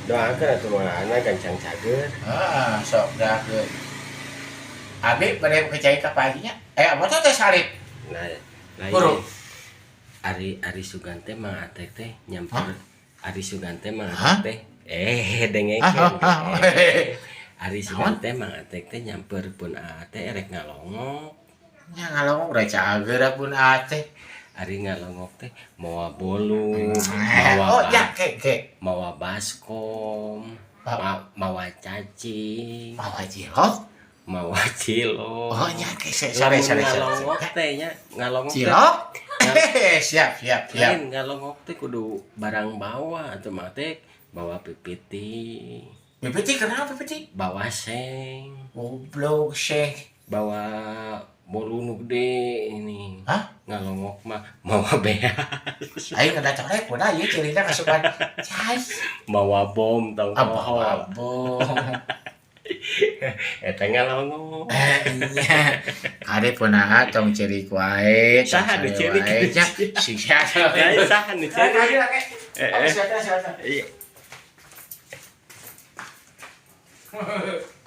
Doakeun atuh Maulana gancang cager. Sok dakeun. Abi bade kecai ka paginya. Apa teh salib? Nah, lain Guru. Ari Sugante Mang Atek teh nyamper Ari Sugante Mang Hah? Atek teh dengekeun. Ari Naon? Sugante Mang Atek teh nyamperkeun Ate erek ngalongok. Nya ngalongok udah cager pun ate. Ari ngalongok teh mawa bolu, Oh ya ke. mawa baskom, mawa cacing, Mawa cilok. mawa cilok. Oh nya ke sare. Ngalongok teh nya, ngalongok teh. Cilok. Siap. Lain ngalongok teh kudu barang bawa atuh mah teh bawa pipiti. Pipiti kenapa pipiti? Bawa seng, Goblok seh. bawa bolu nu gede ini. Hah? Ngalongok mah mawa beas. Aing ada corek udah ieu cerita kasukan. Cai. Mawa bom tong pohon. Abo. Eta ngalongok. Nya. Kade peunaha tong cerik wae. Saha nu cerik? Nya sia. Saha nu cerik? Iya. Siapa?